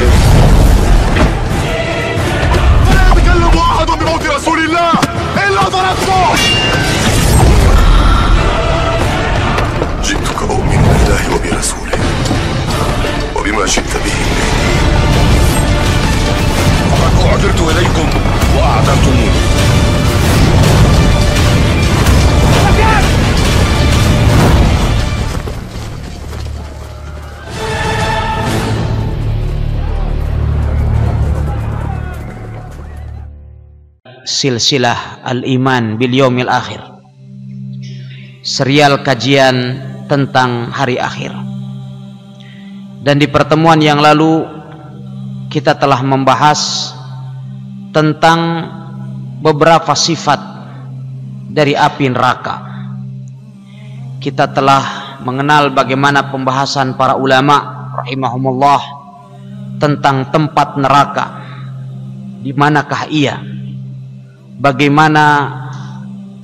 بهم. فلا يتكلم أحد بموت رسول الله إلا ضربته. جئتك أؤمن بالله وبرسوله وبما شئت به. فقد أعذرت إليكم وأعذرتموني. Silsilah Al-Iman bil Yaumil Akhir, serial kajian tentang hari akhir. Dan di pertemuan yang lalu kita telah membahas tentang beberapa sifat dari api neraka. Kita telah mengenal bagaimana pembahasan para ulama rahimahumullah tentang tempat neraka, di manakah ia, bagaimana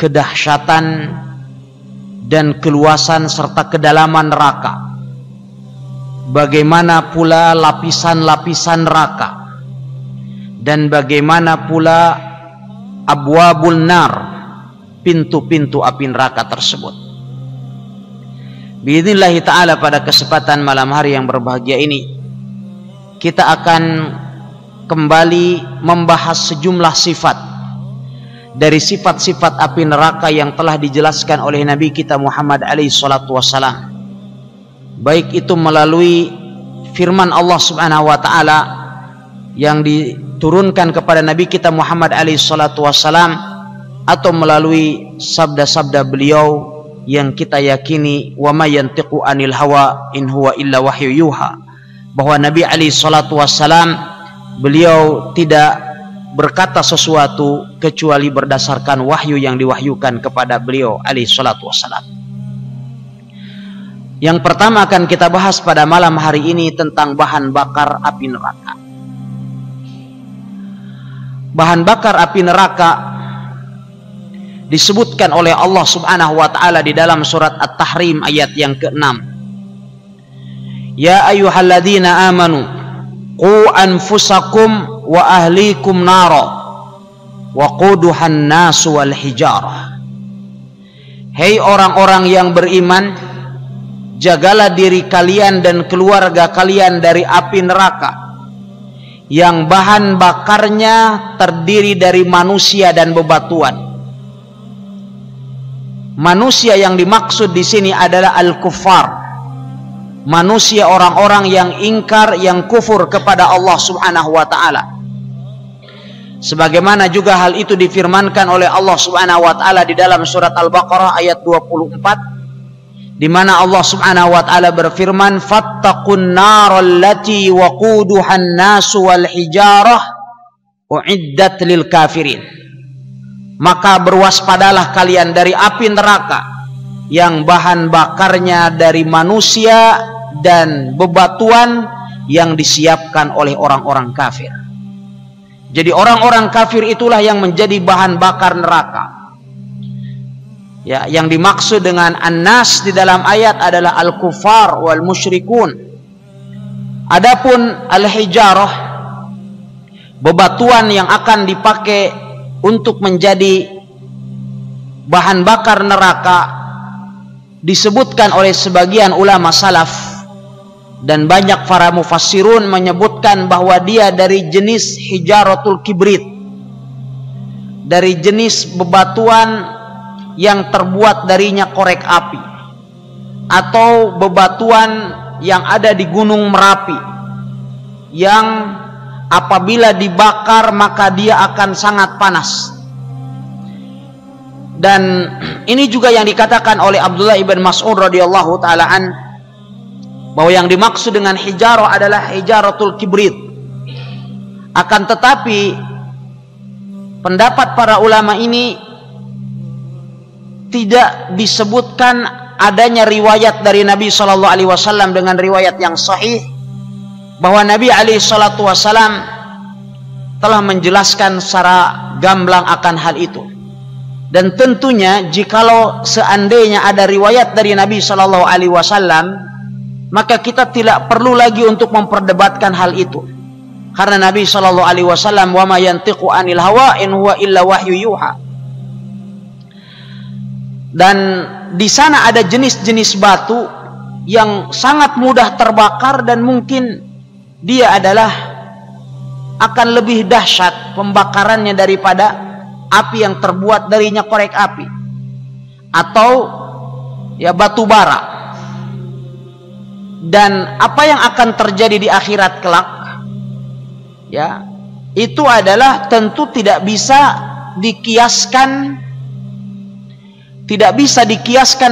kedahsyatan dan keluasan serta kedalaman neraka, bagaimana pula lapisan-lapisan neraka, dan bagaimana pula abwabul nar, pintu-pintu api neraka tersebut. Biidznillah ta'ala, pada kesempatan malam hari yang berbahagia ini kita akan kembali membahas sejumlah sifat dari sifat-sifat api neraka yang telah dijelaskan oleh Nabi kita Muhammad alaihi salatu wassalam, baik itu melalui firman Allah subhanahu wa ta'ala yang diturunkan kepada Nabi kita Muhammad alaihi salatu wassalam, atau melalui sabda-sabda beliau yang kita yakini wa ma yantiqu anil hawa in huwa illa wahyu yuha, bahwa Nabi alaihi salatu wassalam beliau tidak berkata sesuatu kecuali berdasarkan wahyu yang diwahyukan kepada beliau alaihi salatu wassalam. Yang pertama akan kita bahas pada malam hari ini tentang bahan bakar api neraka. Bahan bakar api neraka disebutkan oleh Allah subhanahu wa ta'ala di dalam surat At-Tahrim ayat yang ke-6. Ya ayyuhalladzina amanu qu anfusakum wa ahlikum nara wa quduhan nasu wal hijarah. Hei orang-orang yang beriman, jagalah diri kalian dan keluarga kalian dari api neraka yang bahan bakarnya terdiri dari manusia dan bebatuan. Manusia yang dimaksud di sini adalah al-kuffar, manusia orang-orang yang ingkar, yang kufur kepada Allah subhanahu wa ta'ala. Sebagaimana juga hal itu difirmankan oleh Allah subhanahu wa ta'ala di dalam surat Al-Baqarah ayat 24, di mana Allah subhanahu wa ta'ala berfirman, fattaqun naral lati waquduhan nasu wal hijarah uiddat lil kafirin. Maka berwaspadalah kalian dari api neraka yang bahan bakarnya dari manusia dan bebatuan yang disiapkan oleh orang-orang kafir. Jadi orang-orang kafir itulah yang menjadi bahan bakar neraka. Ya, yang dimaksud dengan an-nas di dalam ayat adalah al-kufar wal musyrikun. Adapun al-hijarah, bebatuan yang akan dipakai untuk menjadi bahan bakar neraka, disebutkan oleh sebagian ulama salaf dan banyak para mufassirun menyebutkan bahwa dia dari jenis hijaratul kibrit, dari jenis bebatuan yang terbuat darinya korek api, atau bebatuan yang ada di Gunung Merapi yang apabila dibakar maka dia akan sangat panas. Dan ini juga yang dikatakan oleh Abdullah ibn Mas'ud radhiyallahu taala an, bahwa yang dimaksud dengan hijarah adalah hijaratul kibrit. Akan tetapi pendapat para ulama ini tidak disebutkan adanya riwayat dari Nabi sallallahu alaihi wasallam dengan riwayat yang sahih bahwa Nabi alaihi salatu wasallam telah menjelaskan secara gamblang akan hal itu. Dan tentunya jikalau seandainya ada riwayat dari Nabi sallallahu alaihi wasallam, maka kita tidak perlu lagi untuk memperdebatkan hal itu. Karena Nabi Shallallahu Alaihi Wasallam, wa ma yantiqu anil hawa in huwa illa wahyu yuha. Dan di sana ada jenis-jenis batu yang sangat mudah terbakar dan mungkin dia adalah akan lebih dahsyat pembakarannya daripada api yang terbuat darinya korek api atau ya batu bara. Dan apa yang akan terjadi di akhirat kelak, ya, itu adalah tentu tidak bisa dikiaskan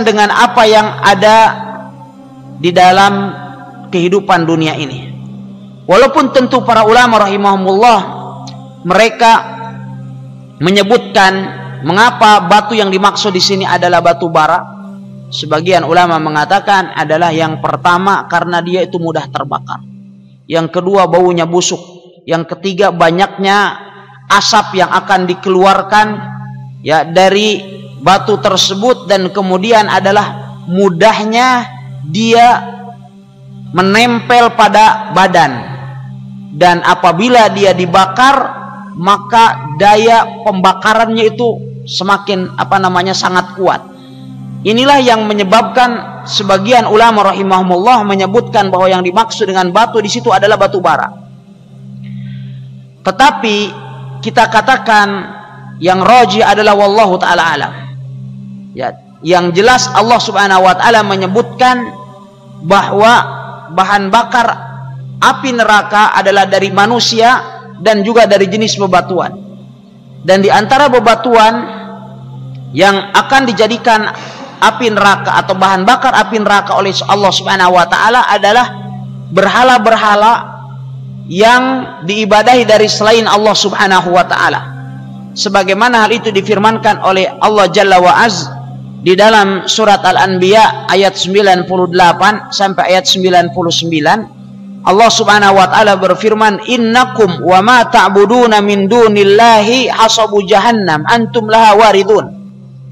dengan apa yang ada di dalam kehidupan dunia ini. Walaupun tentu para ulama rahimahumullah mereka menyebutkan mengapa batu yang dimaksud di sini adalah batu bara. Sebagian ulama mengatakan adalah yang pertama karena dia itu mudah terbakar. Yang kedua baunya busuk. Yang ketiga banyaknya asap yang akan dikeluarkan ya dari batu tersebut, dan kemudian adalah mudahnya dia menempel pada badan, dan apabila dia dibakar maka daya pembakarannya itu semakin sangat kuat. Inilah yang menyebabkan sebagian ulama rahimahumullah menyebutkan bahwa yang dimaksud dengan batu di situ adalah batu bara. Tetapi kita katakan yang rajih adalah wallahu taala alam. Ya, yang jelas Allah Subhanahu wa taala menyebutkan bahwa bahan bakar api neraka adalah dari manusia dan juga dari jenis bebatuan. Dan di antara bebatuan yang akan dijadikan api neraka atau bahan bakar api neraka oleh Allah Subhanahu wa taala adalah berhala-berhala yang diibadahi dari selain Allah Subhanahu wa taala. Sebagaimana hal itu difirmankan oleh Allah Jalla wa Az di dalam surat Al-Anbiya ayat 98 sampai ayat 99. Allah Subhanahu wa taala berfirman, innakum wa ma ta'buduna min dunillahi hasabu jahannam antum laha waridun.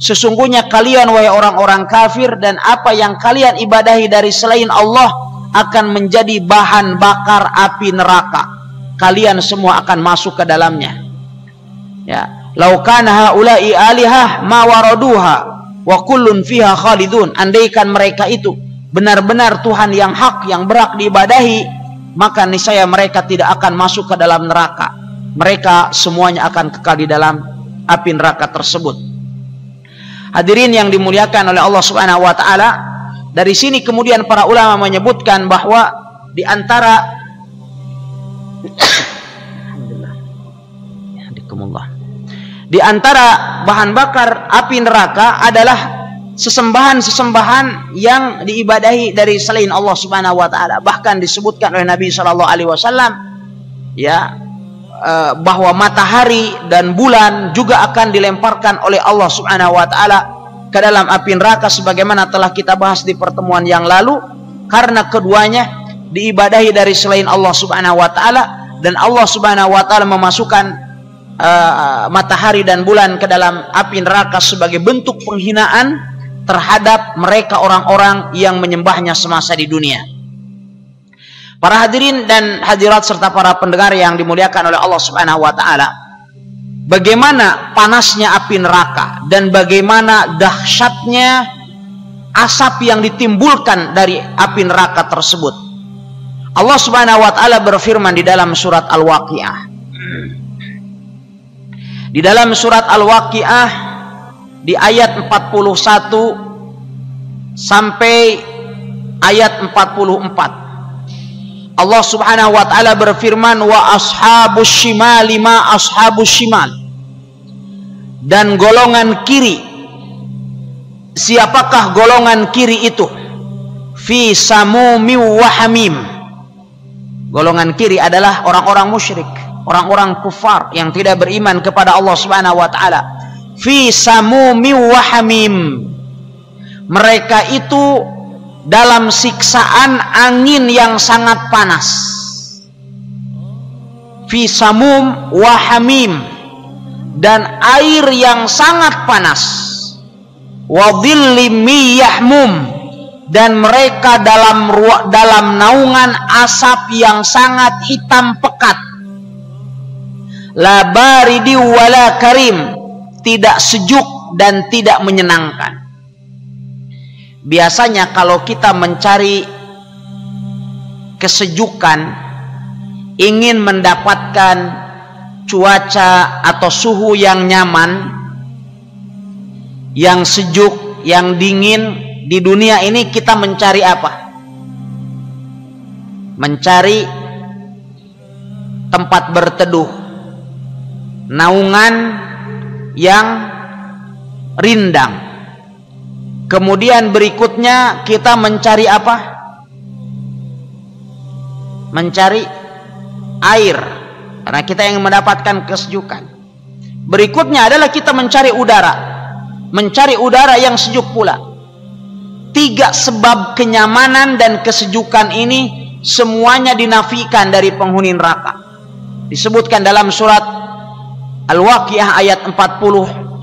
Sesungguhnya kalian wahai orang-orang kafir dan apa yang kalian ibadahi dari selain Allah akan menjadi bahan bakar api neraka. Kalian semua akan masuk ke dalamnya. Ya, lau kana haula'i alihah ma waraduha wa kullun fiha khalidun. Andaikan mereka itu benar-benar Tuhan yang hak yang berhak diibadahi, maka niscaya mereka tidak akan masuk ke dalam neraka. Mereka semuanya akan kekal di dalam api neraka tersebut. Hadirin yang dimuliakan oleh Allah Subhanahu wa taala, dari sini kemudian para ulama menyebutkan bahwa di antara di antara bahan bakar api neraka adalah sesembahan-sesembahan yang diibadahi dari selain Allah Subhanahu wa taala. Bahkan disebutkan oleh Nabi sallallahu alaihi wasallam ya bahwa matahari dan bulan juga akan dilemparkan oleh Allah Subhanahu wa taala ke dalam api neraka, sebagaimana telah kita bahas di pertemuan yang lalu, karena keduanya diibadahi dari selain Allah Subhanahu wa taala, dan Allah Subhanahu wa taala memasukkan matahari dan bulan ke dalam api neraka sebagai bentuk penghinaan terhadap mereka orang-orang yang menyembahnya semasa di dunia. Para hadirin dan hadirat serta para pendengar yang dimuliakan oleh Allah Subhanahu wa taala, bagaimana panasnya api neraka dan bagaimana dahsyatnya asap yang ditimbulkan dari api neraka tersebut. Allah Subhanahu wa taala berfirman di dalam surat Al-Waqiah. Di dalam surat Al-Waqiah di ayat 41 sampai ayat 44. Allah Subhanahu wa taala berfirman, wa ashabus shimali ma ashabus shimal. Dan golongan kiri, siapakah golongan kiri itu? Fi samumi wa hamim. Golongan kiri adalah orang-orang musyrik, orang-orang kufar yang tidak beriman kepada Allah Subhanahu wa taala. Fi samumi wa hamim. Mereka itu dalam siksaan angin yang sangat panas. Fi samum wa hamim, dan air yang sangat panas. Wa dhillim yahmum, dan mereka dalam naungan asap yang sangat hitam pekat. La baridi wala karim, tidak sejuk dan tidak menyenangkan. Biasanya kalau kita mencari kesejukan, ingin mendapatkan cuaca atau suhu yang nyaman, yang sejuk, yang dingin di dunia ini, kita mencari apa? Mencari tempat berteduh, naungan yang rindang. Kemudian berikutnya kita mencari apa? Mencari air, karena kita ingin mendapatkan kesejukan. Berikutnya adalah kita mencari udara, mencari udara yang sejuk pula. 3 sebab kenyamanan dan kesejukan ini semuanya dinafikan dari penghuni neraka. Disebutkan dalam surat Al-Waqiah ayat 41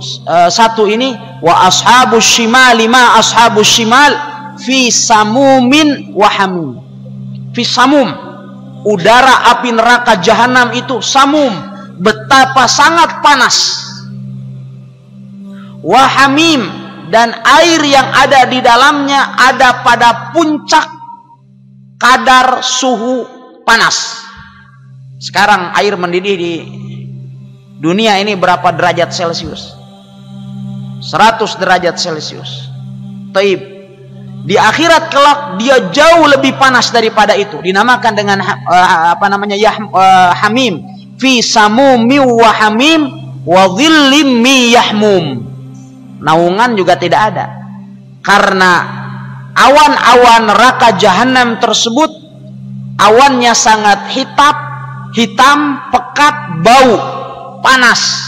ini, wa ashabus shimali ma ashabus shimal fi samumin wa hamim. Fi samum, udara api neraka jahanam itu samum, betapa sangat panas. Wa hamim, dan air yang ada di dalamnya ada pada puncak kadar suhu panas. Sekarang air mendidih di dunia ini berapa derajat Celcius? 100 derajat Celcius. Taib. Di akhirat kelak dia jauh lebih panas daripada itu. Dinamakan dengan hamim. Fi samumi wa hamim wa dhillim mi yahmum. Naungan juga tidak ada. Karena awan-awan neraka jahanam tersebut, awannya sangat hitam, pekat, bau, panas.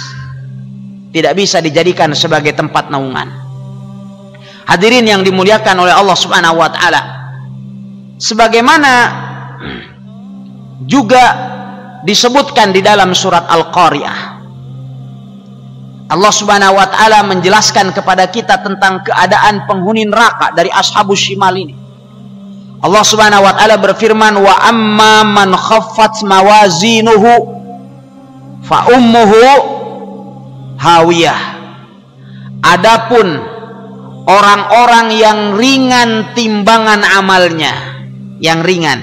Tidak bisa dijadikan sebagai tempat naungan. Hadirin yang dimuliakan oleh Allah Subhanahu wa taala, sebagaimana juga disebutkan di dalam surat Al-Qariyah, Allah Subhanahu wa taala menjelaskan kepada kita tentang keadaan penghuni neraka dari ashabus shimal ini. Allah Subhanahu wa taala berfirman, wa amma man khaffat mawazinuhu fa ummuhu hawiyah. Adapun orang-orang yang ringan timbangan amalnya, yang ringan,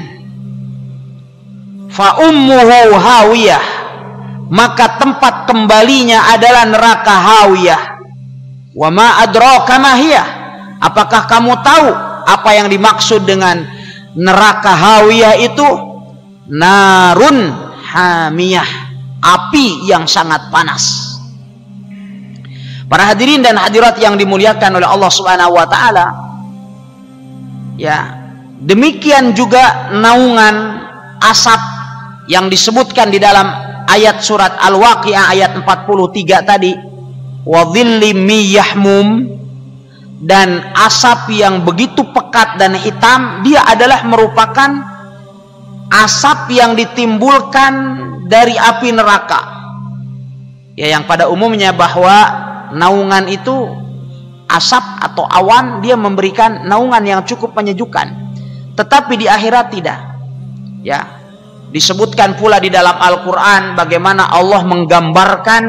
fa ummuhu hawiyah, maka tempat kembalinya adalah neraka hawiyah. Wa ma adraka ma hiya, apakah kamu tahu apa yang dimaksud dengan neraka hawiyah itu? Narun hamiyah, api yang sangat panas. Para hadirin dan hadirat yang dimuliakan oleh Allah Subhanahu wa taala, ya, demikian juga naungan asap yang disebutkan di dalam ayat surat Al-Waqiah ayat 43 tadi, wa dhillim mi yahmum, dan asap yang begitu pekat dan hitam, dia adalah merupakan asap yang ditimbulkan dari api neraka. Ya, yang pada umumnya bahwa naungan itu, asap atau awan, dia memberikan naungan yang cukup menyejukkan. Tetapi di akhirat tidak. Ya, disebutkan pula di dalam Al-Quran bagaimana Allah menggambarkan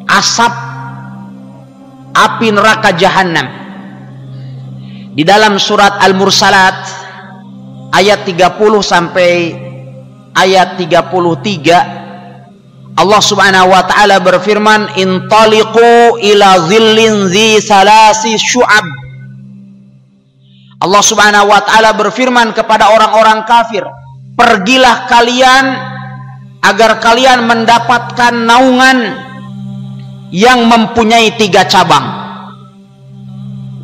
asap api neraka jahanam. Di dalam surat Al-Mursalat ayat 30 sampai ayat 33, Allah Subhanahu wa taala berfirman, intaliqu ila dhillin dhi salasi syu'ab. Allah Subhanahu wa taala berfirman kepada orang-orang kafir, pergilah kalian agar kalian mendapatkan naungan yang mempunyai 3 cabang.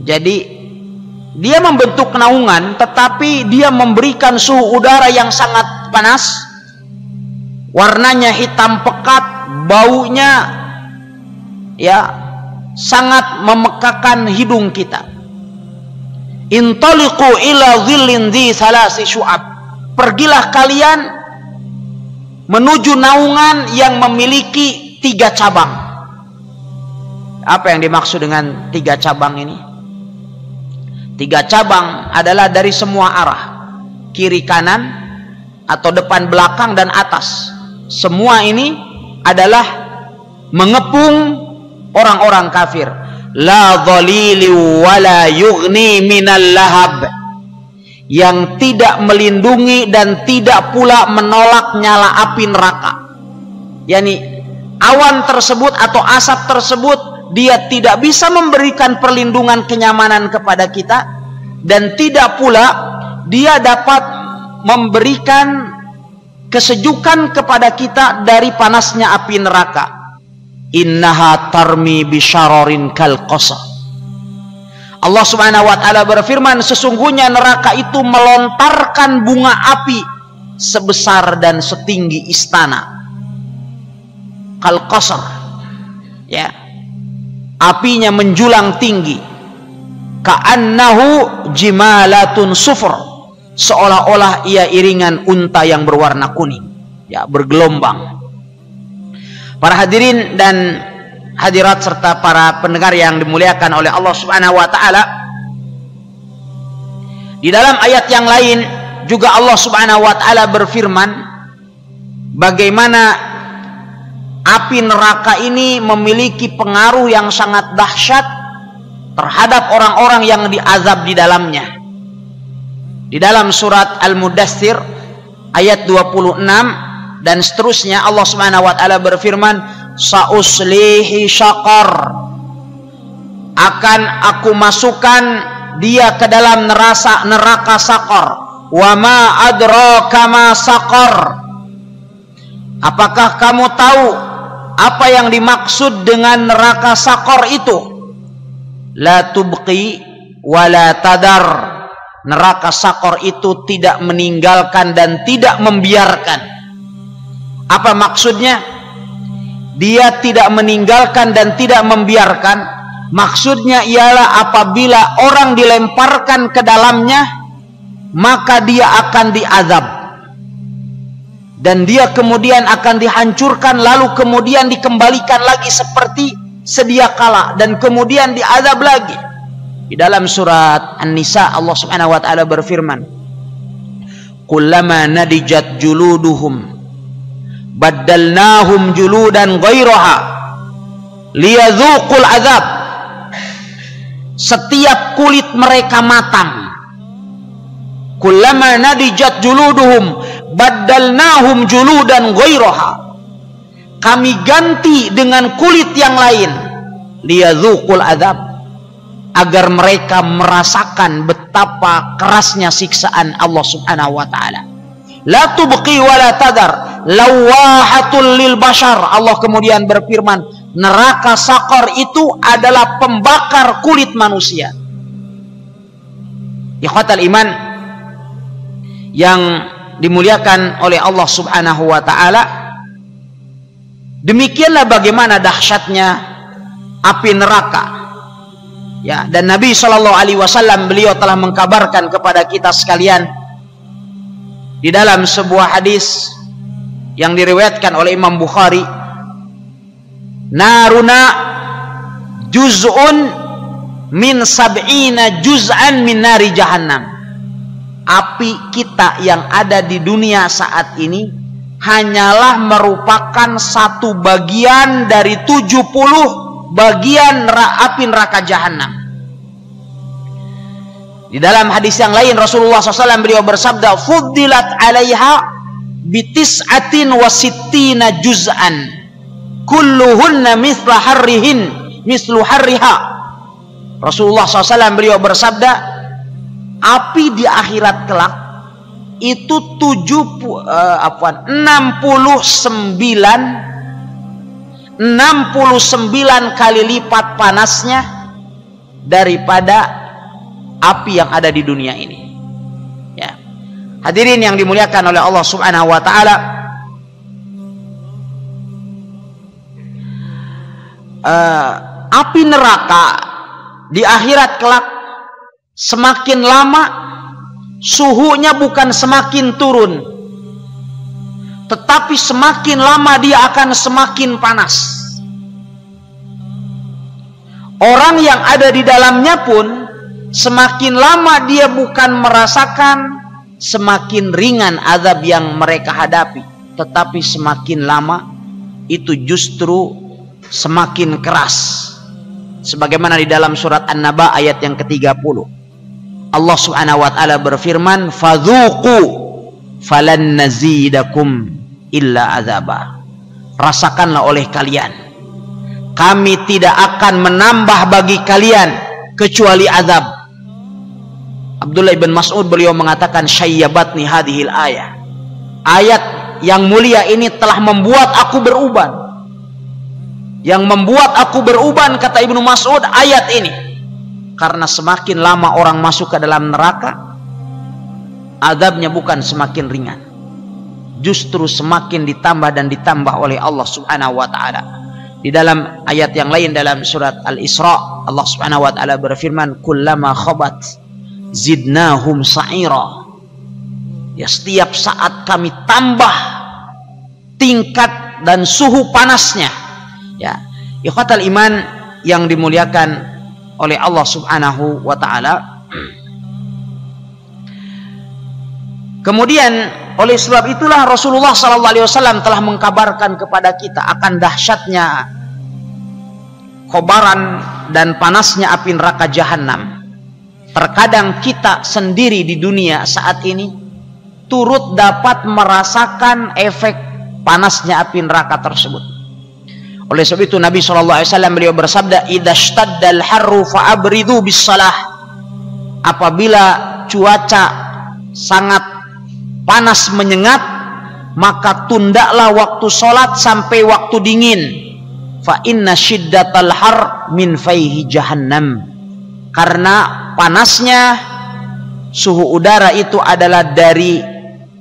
Jadi dia membentuk naungan, tetapi dia memberikan suhu udara yang sangat panas, warnanya hitam pekat, baunya ya sangat memekakan hidung kita. Intaliqu ila dhillin dhi salasi syu'ab, pergilah kalian menuju naungan yang memiliki 3 cabang. Apa yang dimaksud dengan 3 cabang ini? 3 cabang adalah dari semua arah, kiri kanan atau depan belakang dan atas. Semua ini adalah mengepung orang-orang kafir. La dhalili wala yughni minal lahab, yang tidak melindungi dan tidak pula menolak nyala api neraka. Yani awan tersebut atau asap tersebut, dia tidak bisa memberikan perlindungan kenyamanan kepada kita, dan tidak pula dia dapat memberikan kesejukan kepada kita dari panasnya api neraka. Innaha tarmi bisyararin kal qasa. Allah Subhanahu wa taala berfirman, sesungguhnya neraka itu melontarkan bunga api sebesar dan setinggi istana. Kal qasar, ya, apinya menjulang tinggi. Ka'annahu jimalatun sufur, seolah-olah ia iringan unta yang berwarna kuning, ya, bergelombang. Para hadirin dan hadirat serta para pendengar yang dimuliakan oleh Allah Subhanahu wa taala, di dalam ayat yang lain juga Allah Subhanahu wa taala berfirman bagaimana api neraka ini memiliki pengaruh yang sangat dahsyat terhadap orang-orang yang diazab di dalamnya. Di dalam surat Al-Mudaththir ayat 26 dan seterusnya, Allah Subhanahu wa taala berfirman, sauslihi syaqar, akan aku masukkan dia ke dalam neraka saqar. Wa ma adraka ma saqar, apakah kamu tahu apa yang dimaksud dengan neraka saqar itu? La tubqi wa la tadar, neraka saqar itu tidak meninggalkan dan tidak membiarkan. Apa maksudnya? Dia tidak meninggalkan dan tidak membiarkan. Maksudnya ialah apabila orang dilemparkan ke dalamnya, maka dia akan diazab, dan dia kemudian akan dihancurkan, lalu kemudian dikembalikan lagi seperti sedia kala, dan kemudian diazab lagi. Di dalam surat An-Nisa Allah Subhanahu wa taala berfirman, kullama nadijat juluduhum baddalnahum juludan ghairaha liyadzuqul azab. Setiap kulit mereka matang, kullama nadijat juluduhum baddalnahum juludan ghairaha, kami ganti dengan kulit yang lain, liyadzuqul azab, agar mereka merasakan betapa kerasnya siksaan Allah Subhanahu wa taala. La tubqi wa la tadar, lawahatul lil bashar. Allah kemudian berfirman, neraka saqar itu adalah pembakar kulit manusia. Ikhwatal iman yang dimuliakan oleh Allah Subhanahu wa taala, demikianlah bagaimana dahsyatnya api neraka. Ya, dan Nabi Shallallahu alaihi wasallam beliau telah mengkabarkan kepada kita sekalian di dalam sebuah hadis yang diriwayatkan oleh Imam Bukhari, naruna juz'un min sab'ina juz'an min nari jahannam. Api kita yang ada di dunia saat ini hanyalah merupakan satu bagian dari 70 bagian api neraka jahanam. Di dalam hadis yang lain Rasulullah SAW beliau bersabda, fuddilat alaiha bitis'atin wa sittina juz'an kulluhunna mislu harriha. Rasulullah SAW beliau bersabda, api di akhirat kelak itu 69 kali lipat panasnya daripada api yang ada di dunia ini. Ya. Hadirin yang dimuliakan oleh Allah Subhanahu wa taala, api neraka di akhirat kelak semakin lama suhunya bukan semakin turun, tetapi semakin lama dia akan semakin panas. Orang yang ada di dalamnya pun semakin lama dia bukan merasakan, semakin ringan azab yang mereka hadapi. tetapi semakin lama itu justru semakin keras. Sebagaimana di dalam surat An-Naba ayat yang ke-30. Allah Subhanahu wa taala berfirman, "Fadzuqu falan nazidakum illa azaba." Rasakanlah oleh kalian, kami tidak akan menambah bagi kalian kecuali azab. Abdullah bin Mas'ud beliau mengatakan, "Syayyabatni hadhil ayah." Ayat yang mulia ini telah membuat aku beruban. Yang membuat aku beruban, kata Ibnu Mas'ud, ayat ini. Karena semakin lama orang masuk ke dalam neraka, azabnya bukan semakin ringan, justru semakin ditambah dan ditambah oleh Allah Subhanahu wa taala. Di dalam ayat yang lain dalam surat Al-Isra, Allah Subhanahu wa taala berfirman, "Kullama khabat zidnahum sa'ira." Ya, setiap saat kami tambah tingkat dan suhu panasnya. Ya, ikhwatal iman yang dimuliakan oleh Allah Subhanahu wa taala. Kemudian oleh sebab itulah Rasulullah sallallahu alaihi wasallam telah mengkabarkan kepada kita akan dahsyatnya kobaran dan panasnya api neraka jahanam. Terkadang kita sendiri di dunia saat ini turut dapat merasakan efek panasnya api neraka tersebut. Oleh sebab itu Nabi SAW beliau bersabda, "Idhashtaddal harru fa'abridu bis-salah." Apabila cuaca sangat panas menyengat, maka tundaklah waktu sholat sampai waktu dingin. Fa inna syiddatal har min faihi jahannam. Karena panasnya suhu udara itu adalah dari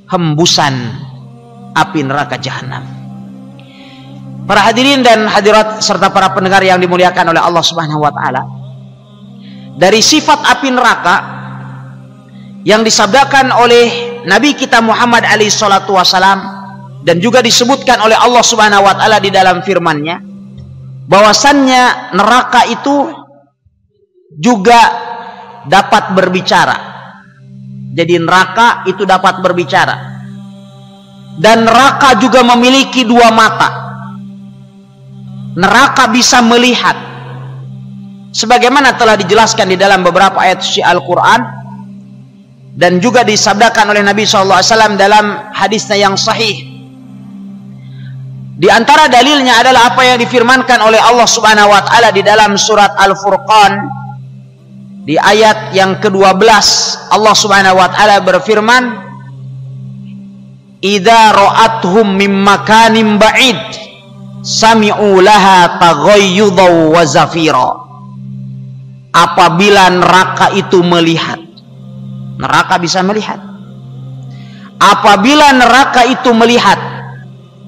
hembusan api neraka jahanam. Para hadirin dan hadirat serta para pendengar yang dimuliakan oleh Allah Subhanahu wa taala, dari sifat api neraka yang disabdakan oleh Nabi kita Muhammad alaihi salatu wasalam dan juga disebutkan oleh Allah Subhanahu wa taala di dalam firman-Nya, bahwasannya neraka itu juga dapat berbicara. Jadi neraka itu dapat berbicara. Dan neraka juga memiliki dua mata. Neraka bisa melihat, sebagaimana telah dijelaskan di dalam beberapa ayat suci Al-Quran dan juga disabdakan oleh Nabi SAW dalam hadisnya yang sahih. Di antara dalilnya adalah apa yang difirmankan oleh Allah Subhanahu wa taala di dalam surat Al-Furqan di ayat yang ke-12. Allah Subhanahu wa taala berfirman, "Idza ra'athum mim makanin ba'id sami'u laha taghayyudaw wa zafira." Apabila neraka itu melihat, neraka bisa melihat. Apabila neraka itu melihat,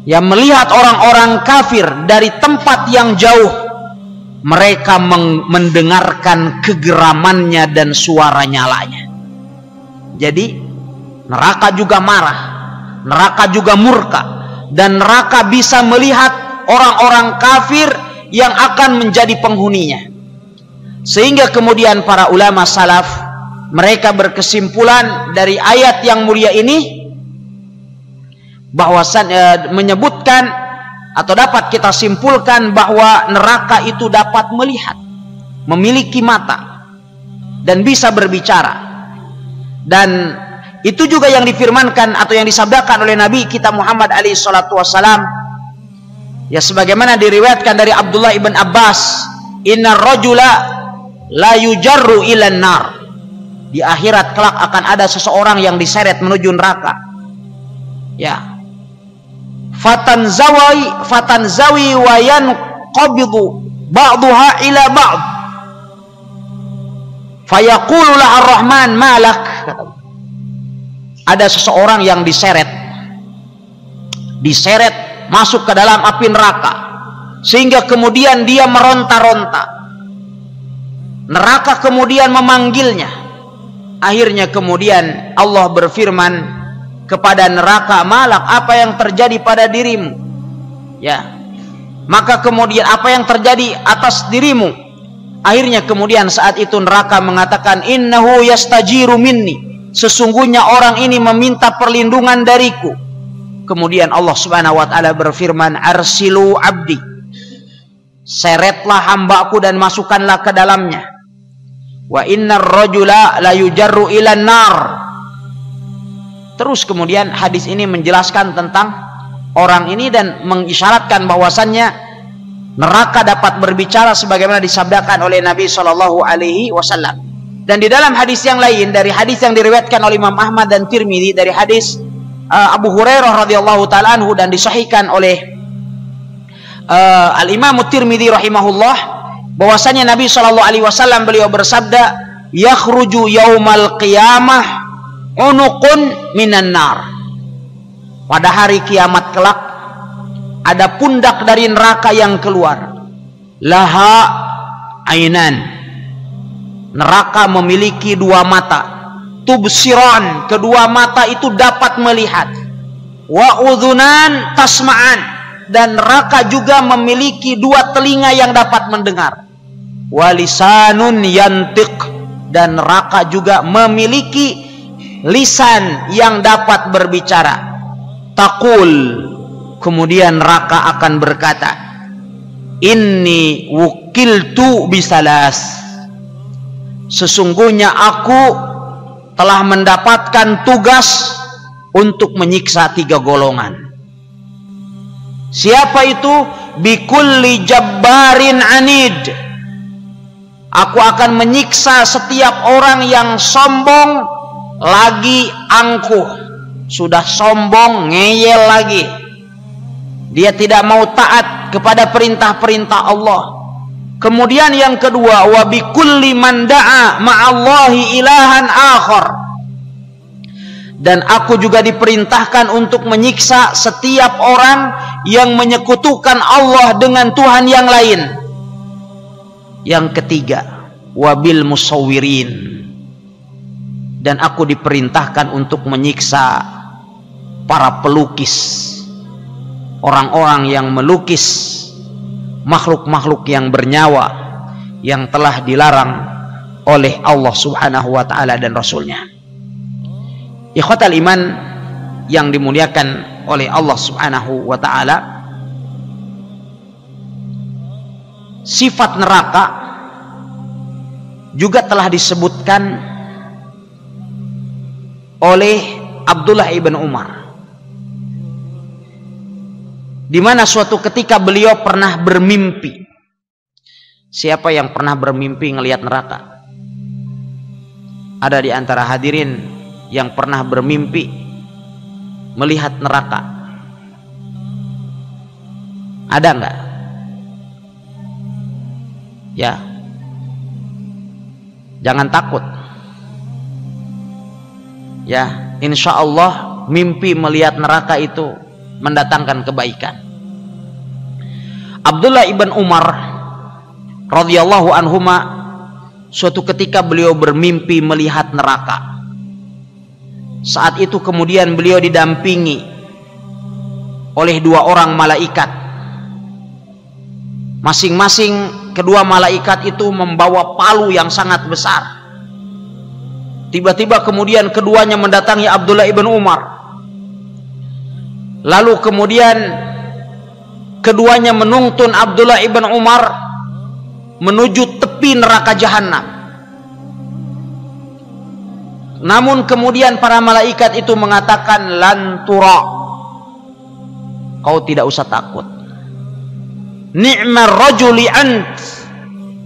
yang melihat orang-orang kafir dari tempat yang jauh, mereka mendengarkan kegeramannya dan suara nyalanya. Jadi neraka juga marah, neraka juga murka, dan neraka bisa melihat orang-orang kafir yang akan menjadi penghuninya. Sehingga kemudian para ulama salaf mereka berkesimpulan dari ayat yang mulia ini bahwasan menyebutkan atau dapat kita simpulkan bahwa neraka itu dapat melihat, memiliki mata dan bisa berbicara. Dan itu juga yang difirmankan atau yang disabdakan oleh Nabi kita Muhammad alaihi salatu wasalam, ya sebagaimana diriwayatkan dari Abdullah ibn Abbas, "Inna rajula la yujarru ilan nar." Di akhirat kelak akan ada seseorang yang diseret menuju neraka. Ya. Fatanzawi wa yanqabidu ba'daha ila ba'd. Fayaqulu la ar-Rahman malak. Ada seseorang yang diseret masuk ke dalam api neraka, sehingga kemudian dia meronta-ronta. Neraka kemudian memanggilnya. Akhirnya kemudian Allah berfirman kepada neraka, "Malak, apa yang terjadi pada dirimu?" Ya. Maka kemudian apa yang terjadi atas dirimu? Akhirnya kemudian saat itu neraka mengatakan, "Innahu yastajiru minni." Sesungguhnya orang ini meminta perlindungan dariku. kemudian Allah Subhanahu wa taala berfirman, arsilu abdi, seretlah hambaku dan masukkanlah ke dalamnya. Wa innar rajula la yujarru ilan nar. Terus kemudian hadis ini menjelaskan tentang orang ini dan mengisyaratkan bahwasannya neraka dapat berbicara sebagaimana disabdakan oleh Nabi Shallallahu Alaihi Wasallam. Dan di dalam hadis yang lain, dari hadis yang diriwayatkan oleh Imam Ahmad dan Tirmidzi, dari hadis Abu Hurairah radhiyallahu taala anhu dan disahihkan oleh Al-Imam Tirmidzi rahimahullah, bahwasanya Nabi Shallallahu Alaihi Wasallam beliau bersabda, yakhruju yaumal qiyamah unuqun minan nar. Pada hari kiamat kelak ada pundak dari neraka yang keluar. Laha ainan. Neraka memiliki dua mata. Tubsiran, kedua mata itu dapat melihat. Wa udhunan tasma'an, dan neraka juga memiliki dua telinga yang dapat mendengar. Wa lisanun yantiq, dan neraka juga memiliki lisan yang dapat berbicara. Taqul, kemudian neraka akan berkata, inni wukiltu bisalas, sesungguhnya aku telah mendapatkan tugas untuk menyiksa tiga golongan. Siapa itu? Bikulli jabbarin anid, aku akan menyiksa setiap orang yang sombong lagi angkuh. Sudah sombong, ngeyel lagi, dia tidak mau taat kepada perintah-perintah Allah. Kemudian yang kedua, wa bikulli man da'a ma'allahi ilahan akhar, dan aku juga diperintahkan untuk menyiksa setiap orang yang menyekutukan Allah dengan Tuhan yang lain. Yang ketiga, wa bil musawwirin, dan aku diperintahkan untuk menyiksa para pelukis, orang-orang yang melukis makhluk-makhluk yang bernyawa yang telah dilarang oleh Allah Subhanahu wa taala dan Rasulnya. Ikhwatal iman yang dimuliakan oleh Allah Subhanahu wa taala, sifat neraka juga telah disebutkan oleh Abdullah ibn Umar, di mana suatu ketika beliau pernah bermimpi. Siapa yang pernah bermimpi ngelihat neraka? Ada di antara hadirin yang pernah bermimpi melihat neraka? Ada enggak? Ya, jangan takut. Ya, insya Allah mimpi melihat neraka itu mendatangkan kebaikan. Abdullah ibn Umar radhiyallahu anhuma, suatu ketika beliau bermimpi melihat neraka. Saat itu kemudian beliau didampingi oleh dua orang malaikat. Masing-masing kedua malaikat itu membawa palu yang sangat besar. Tiba-tiba kemudian keduanya mendatangi Abdullah ibn Umar. Lalu kemudian keduanya menuntun Abdullah ibn Umar menuju tepi neraka jahanam. Namun kemudian para malaikat itu mengatakan, lan tura, kau tidak usah takut. Ni'mar rajuli ant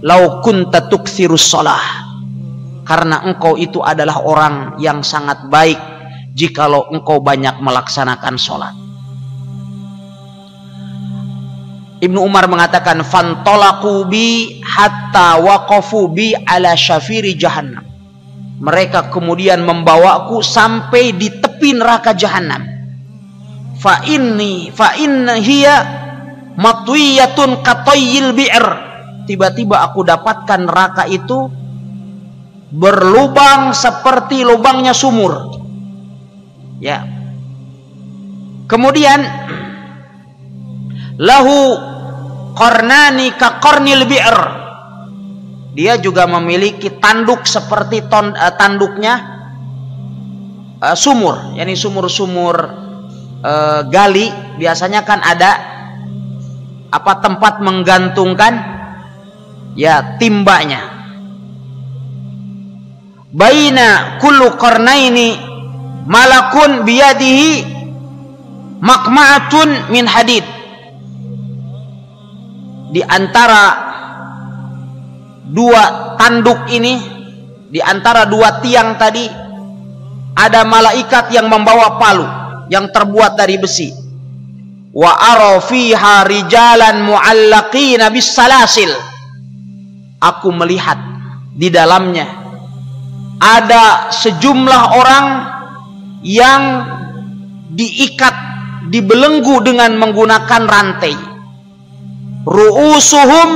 law kunta tukthirus shalah, karena engkau itu adalah orang yang sangat baik jikalau engkau banyak melaksanakan sholat. Ibnu Umar mengatakan, fantolaku bi hatta waqafu bi ala syafiri jahannam. Mereka kemudian membawaku sampai di tepi neraka jahanam. Fa inna hiya matwiyatun katayyil bi'r. Tiba-tiba aku dapatkan neraka itu berlubang seperti lubangnya sumur. Ya. Kemudian lahu qarnani ka qarnil bi'r, dia juga memiliki tanduk seperti tanduknya sumur, yakni sumur-sumur gali, biasanya kan ada apa tempat menggantungkan ya timbanya. Baina kullu qarnaini malakun biyadihi maqma'atun min hadid. Di antara dua tanduk ini, di antara dua tiang tadi, ada malaikat yang membawa palu yang terbuat dari besi. Wa ara fiha rijalan mu'allaqina bis salasil. Aku melihat di dalamnya ada sejumlah orang yang diikat, dibelenggu dengan menggunakan rantai. Ru'usuhum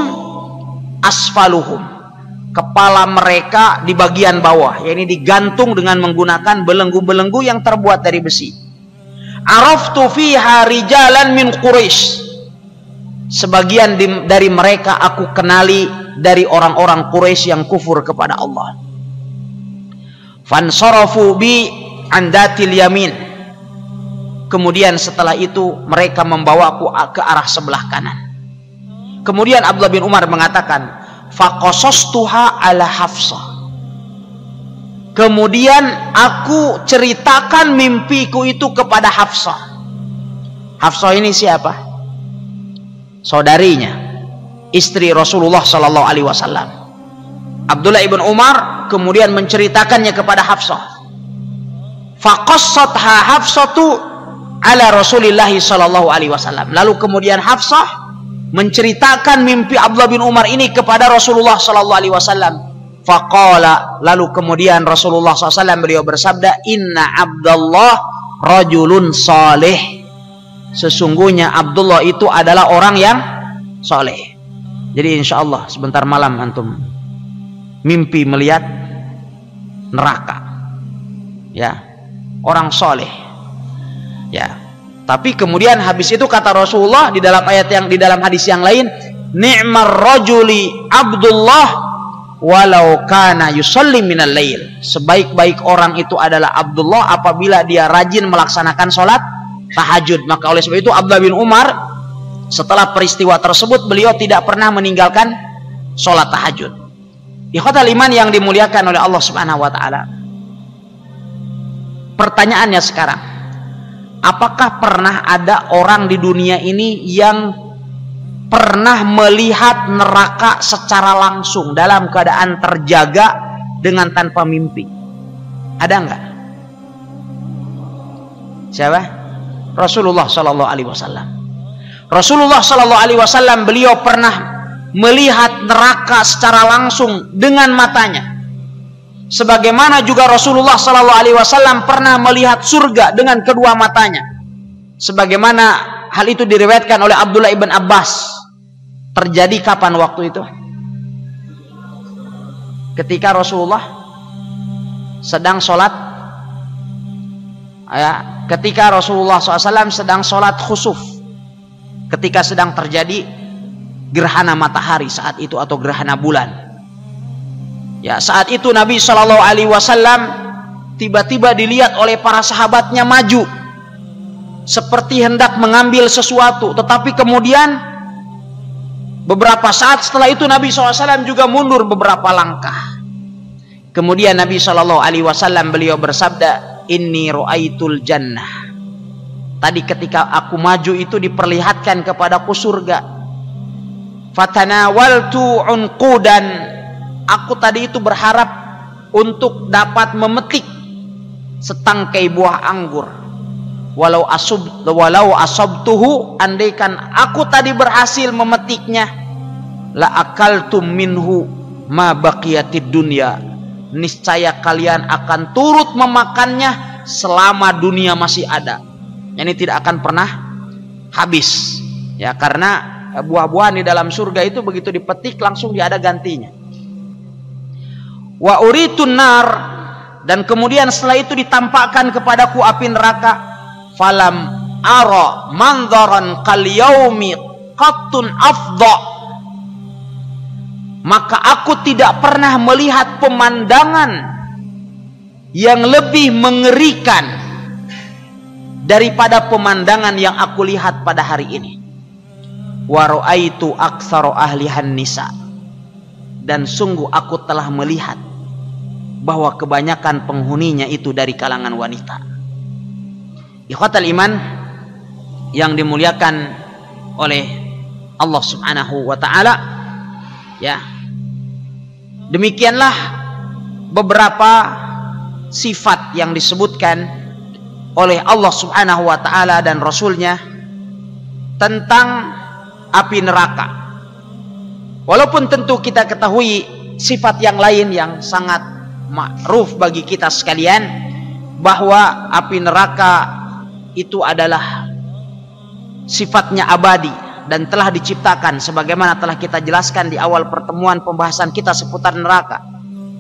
asfaluhum. Kepala mereka di bagian bawah, yakni digantung dengan menggunakan belenggu-belenggu yang terbuat dari besi. Araftu fiha rijalan min Quraisy. Sebagian dari mereka aku kenali dari orang-orang Quraisy yang kufur kepada Allah. Fansarafu bi andatil yamin. Kemudian setelah itu mereka membawaku ke arah sebelah kanan. Kemudian Abdullah bin Umar mengatakan, faqasastuha ala Hafsah. Kemudian aku ceritakan mimpiku itu kepada Hafsah. Hafsah ini siapa? Saudarinya, istri Rasulullah Sallallahu Alaihi Wasallam. Abdullah ibn Umar kemudian menceritakannya kepada Hafsah. Faqassatha Hafsatu ala Rasulillah Sallallahu Alaihi Wasallam. Lalu kemudian Hafsah menceritakan mimpi Abdullah bin Umar ini kepada Rasulullah Sallallahu Alaihi Wasallam. Faqala, lalu kemudian Rasulullah SAW beliau bersabda, Inna Abdullah rajulun salih. Sesungguhnya Abdullah itu adalah orang yang soleh. Jadi insya Allah sebentar malam antum mimpi melihat neraka, ya, orang soleh, ya. Tapi kemudian habis itu kata Rasulullah di dalam ayat yang di dalam hadis yang lain, ni'mar rajuli Abdullah walau kana yusalli minal lail. Sebaik-baik orang itu adalah Abdullah apabila dia rajin melaksanakan sholat tahajud. Maka oleh sebab itu Abdullah bin Umar setelah peristiwa tersebut beliau tidak pernah meninggalkan sholat tahajud. Ikhwatal iman yang dimuliakan oleh Allah Subhanahu wa taala. Pertanyaannya sekarang, apakah pernah ada orang di dunia ini yang pernah melihat neraka secara langsung dalam keadaan terjaga dengan tanpa mimpi? Ada enggak? Siapa? Rasulullah Sallallahu Alaihi Wasallam. Rasulullah Sallallahu Alaihi Wasallam beliau pernah melihat neraka secara langsung dengan matanya. Sebagaimana juga Rasulullah Sallallahu Alaihi Wasallam pernah melihat surga dengan kedua matanya. Sebagaimana hal itu diriwayatkan oleh Abdullah ibn Abbas. Terjadi kapan waktu itu? Ketika Rasulullah sedang sholat, ya, ketika Rasulullah SAW sedang sholat khusuf, ketika sedang terjadi gerhana matahari saat itu atau gerhana bulan. Ya, saat itu Nabi Shallallahu Alaihi Wasallam tiba-tiba dilihat oleh para sahabatnya maju seperti hendak mengambil sesuatu, tetapi kemudian beberapa saat setelah itu Nabi SAW juga mundur beberapa langkah. Kemudian Nabi SAW beliau bersabda, Inni ru'aitul jannah. Tadi ketika aku maju itu diperlihatkan kepadaku surga. Fatanawaltu unqudan. Aku tadi itu berharap untuk dapat memetik setangkai buah anggur. Walau asabtuhu, andaikan aku tadi berhasil memetiknya, la akaltum minhu ma baqiyatid dunya. Niscaya kalian akan turut memakannya selama dunia masih ada. Yani tidak akan pernah habis. Ya, karena buah-buahan di dalam surga itu begitu dipetik langsung dia ada gantinya. Wa uritun nar, dan kemudian setelah itu ditampakkan kepadaku api neraka. Falam ara manzaran kal yaumi qattun afdha. Maka aku tidak pernah melihat pemandangan yang lebih mengerikan daripada pemandangan yang aku lihat pada hari ini. Wa ra'aitu aktsara ahlihan nisa, dan sungguh aku telah melihat bahwa kebanyakan penghuninya itu dari kalangan wanita. Ikhwatal iman yang dimuliakan oleh Allah Subhanahu wa taala, ya. Demikianlah beberapa sifat yang disebutkan oleh Allah Subhanahu wa taala dan Rasulnya tentang api neraka. Walaupun tentu kita ketahui sifat yang lain yang sangat ma'ruf bagi kita sekalian, bahwa api neraka itu adalah sifatnya abadi dan telah diciptakan sebagaimana telah kita jelaskan di awal pertemuan pembahasan kita seputar neraka.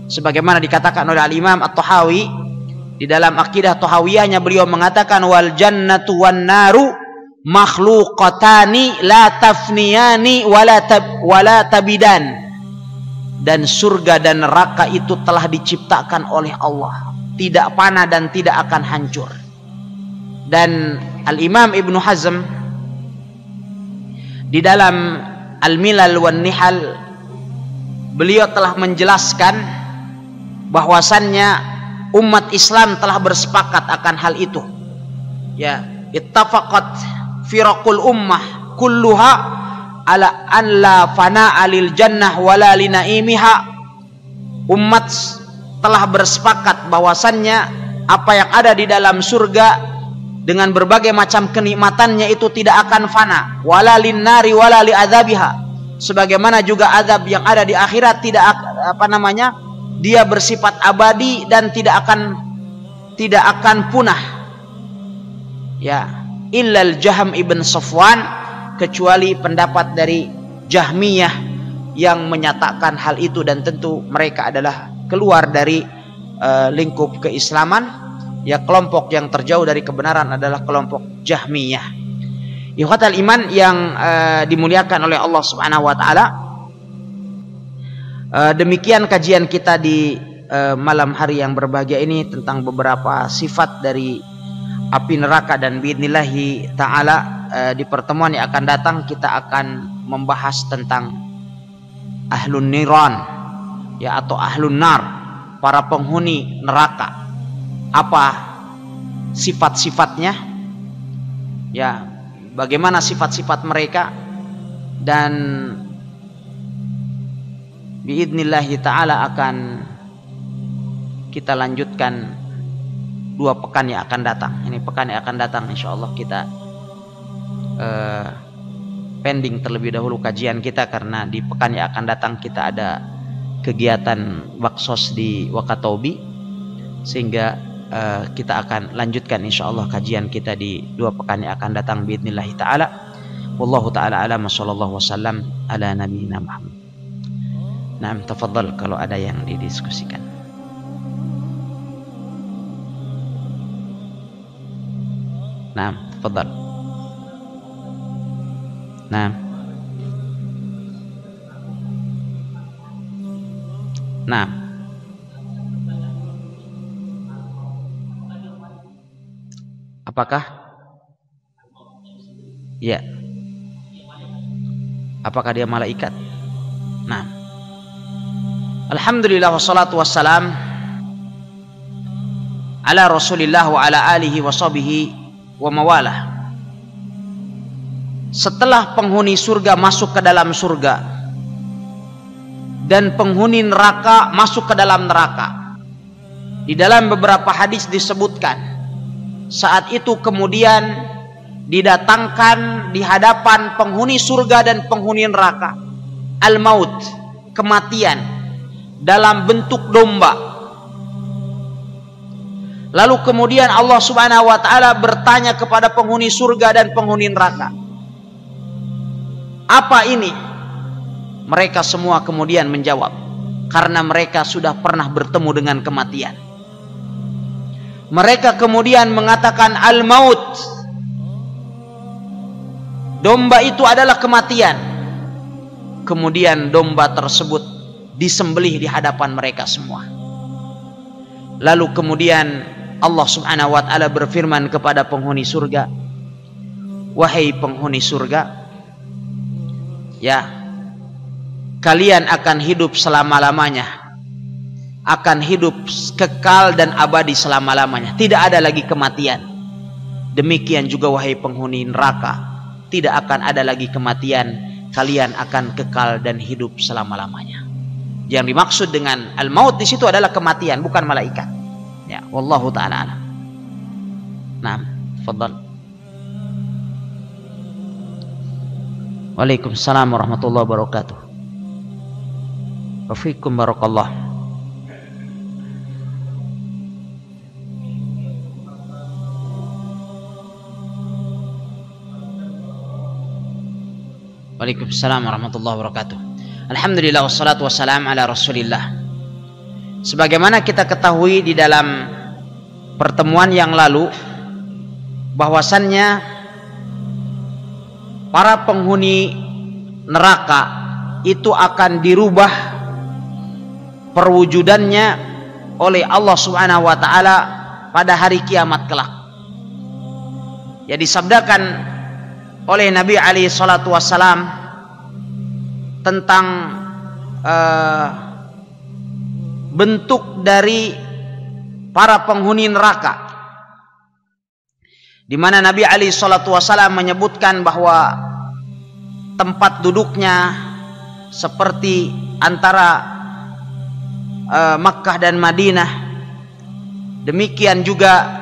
Sebagaimana dikatakan oleh Al-Imam At-Tahawi di dalam akidah Tahawiyahnya, beliau mengatakan wal jannatu wan naru makhluqatani la tafniyani wala tabidan. Dan surga dan neraka itu telah diciptakan oleh Allah, tidak fana dan tidak akan hancur. Dan Al-Imam Ibnu Hazm di dalam Al-Milal wan Nihal, beliau telah menjelaskan bahwasannya umat Islam telah bersepakat akan hal itu. Ya, ittafaqat firaqul ummah kulluha ala an la fana'a lil jannah wala li naimiha. Umat telah bersepakat bahwasannya apa yang ada di dalam surga dengan berbagai macam kenikmatannya itu tidak akan fana, wala lin nari wala li adzabiha. Sebagaimana juga azab yang ada di akhirat tidak dia bersifat abadi dan tidak akan punah. Ya, illal Jahm ibn Safwan, kecuali pendapat dari Jahmiyah yang menyatakan hal itu, dan tentu mereka adalah keluar dari lingkup keislaman. Ya, kelompok yang terjauh dari kebenaran adalah kelompok Jahmiyah. Ikhwatal iman yang dimuliakan oleh Allah Subhanahu wa taala, demikian kajian kita di malam hari yang berbahagia ini tentang beberapa sifat dari api neraka, dan biidnillahi taala di pertemuan yang akan datang kita akan membahas tentang ahlun niran, ya, atau ahlun nar, para penghuni neraka. Apa sifat-sifatnya, ya, bagaimana sifat-sifat mereka, dan biidnillahi ta'ala akan kita lanjutkan 2 pekan yang akan datang. Ini pekan yang akan datang insyaallah kita pending terlebih dahulu kajian kita, karena di pekan yang akan datang kita ada kegiatan baksos di Wakatobi, sehingga kita akan lanjutkan insyaallah kajian kita di 2 pekan yang akan datang biidnillahi ta'ala. Wallahu ta'ala alam, sallallahu wasallam ala nabiyina Muhammad. Naam, tafadhal kalau ada yang didiskusikan. Naam, tafadhal. Naam. Naam. Apakah? Ya. Apakah dia malaikat? Nah. Alhamdulillah wassalatu wassalam ala Rasulillah wa ala alihi wa sahbihi wa mawalah. Setelah penghuni surga masuk ke dalam surga dan penghuni neraka masuk ke dalam neraka, di dalam beberapa hadis disebutkan, saat itu kemudian didatangkan di hadapan penghuni surga dan penghuni neraka al-maut, kematian, dalam bentuk domba. Lalu kemudian Allah Subhanahu wa taala bertanya kepada penghuni surga dan penghuni neraka, apa ini? Mereka semua kemudian menjawab, karena mereka sudah pernah bertemu dengan kematian. Mereka kemudian mengatakan al-maut, domba itu adalah kematian. Kemudian domba tersebut disembelih di hadapan mereka semua. Lalu kemudian Allah Subhanahu wa taala berfirman kepada penghuni surga, wahai penghuni surga, ya, kalian akan hidup selama-lamanya, akan hidup kekal dan abadi selama-lamanya, tidak ada lagi kematian. Demikian juga wahai penghuni neraka, tidak akan ada lagi kematian, kalian akan kekal dan hidup selama-lamanya. Yang dimaksud dengan al-maut di situ adalah kematian, bukan malaikat. Ya, wallahu taala alam. Naam, tafadhal. Waalaikumsalam warahmatullahi wabarakatuh. Wa fiikum barakallah. Waalaikumsalam warahmatullahi wabarakatuh. Alhamdulillah wassalatu wassalam ala Rasulillah. Sebagaimana kita ketahui di dalam pertemuan yang lalu, bahwasannya para penghuni neraka itu akan dirubah perwujudannya oleh Allah Subhanahu wa taala pada hari kiamat kelak. Ya, disabdakan oleh Nabi alaihi salatu wassalam tentang bentuk dari para penghuni neraka, di mana Nabi alaihi salatu wassalam menyebutkan bahwa tempat duduknya seperti antara Makkah dan Madinah, demikian juga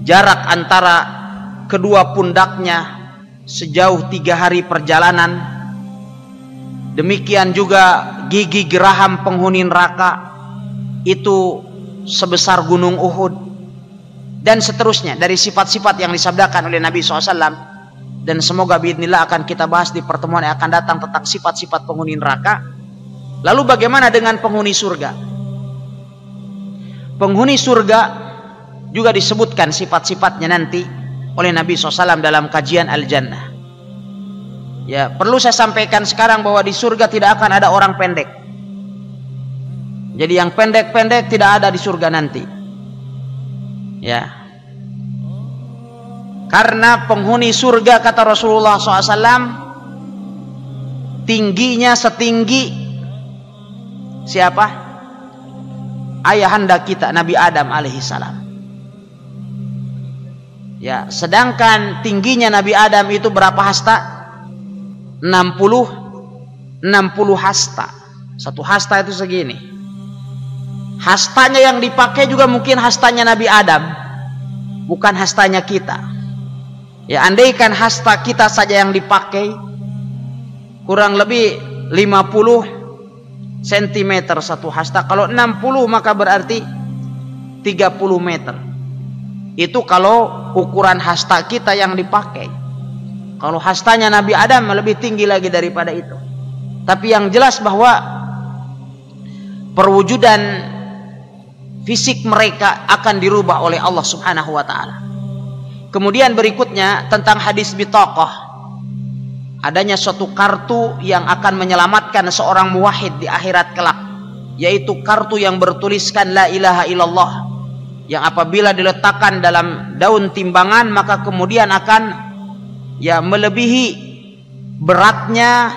jarak antara kedua pundaknya sejauh 3 hari perjalanan, demikian juga gigi geraham penghuni neraka itu sebesar gunung Uhud, dan seterusnya dari sifat-sifat yang disabdakan oleh Nabi SAW. Dan semoga biidznillah akan kita bahas di pertemuan yang akan datang tentang sifat-sifat penghuni neraka. Lalu bagaimana dengan penghuni surga? Penghuni surga juga disebutkan sifat-sifatnya nanti oleh Nabi SAW dalam kajian Al-Jannah. Ya, perlu saya sampaikan sekarang bahwa di surga tidak akan ada orang pendek. Jadi yang pendek-pendek tidak ada di surga nanti. Ya, karena penghuni surga, kata Rasulullah SAW, tingginya setinggi siapa? Ayahanda kita Nabi Adam alaihissalam. Ya, sedangkan tingginya Nabi Adam itu berapa hasta? 60 hasta. Satu hasta itu segini. Hastanya yang dipakai juga mungkin hastanya Nabi Adam, bukan hastanya kita. Ya, andaikan hasta kita saja yang dipakai, kurang lebih 50 cm satu hasta. Kalau 60 maka berarti 30 meter. Itu kalau ukuran hasta kita yang dipakai. Kalau hastanya Nabi Adam lebih tinggi lagi daripada itu. Tapi yang jelas bahwa perwujudan fisik mereka akan dirubah oleh Allah Subhanahu wa taala. Kemudian berikutnya tentang hadis bitaqah. Adanya suatu kartu yang akan menyelamatkan seorang muwahhid di akhirat kelak, yaitu kartu yang bertuliskan la ilaha illallah, yang apabila diletakkan dalam daun timbangan maka kemudian akan melebihi beratnya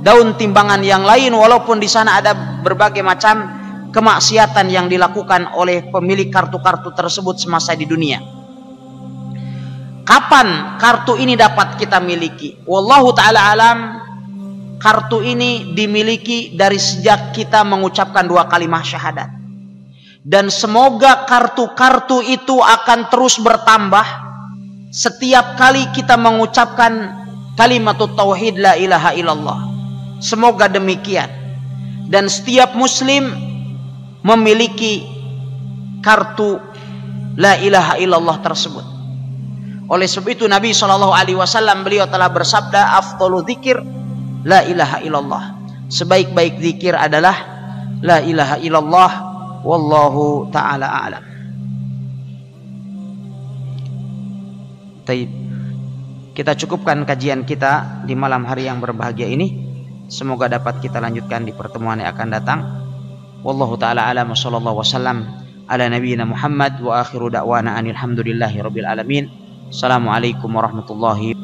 daun timbangan yang lain, walaupun di sana ada berbagai macam kemaksiatan yang dilakukan oleh pemilik kartu-kartu tersebut semasa di dunia. Kapan kartu ini dapat kita miliki? Wallahu ta'ala alam, kartu ini dimiliki dari sejak kita mengucapkan 2 kalimat syahadat. Dan semoga kartu-kartu itu akan terus bertambah setiap kali kita mengucapkan kalimatut tauhid la ilaha illallah. Semoga demikian. Dan setiap muslim memiliki kartu la ilaha illallah tersebut. Oleh sebab itu Nabi SAW beliau telah bersabda, afdalu dzikir la ilaha illallah. Sebaik-baik zikir adalah la ilaha illallah. Wallahu ta'ala a'lam. Taib. Kita cukupkan kajian kita di malam hari yang berbahagia ini. Semoga dapat kita lanjutkan di pertemuan yang akan datang. Wallahu ta'ala a'lam. Sallallahu wasallam ala nabiyyina Muhammad wa akhiru da'wana anil hamdulillahi rabbil alamin. Assalamualaikum warahmatullahi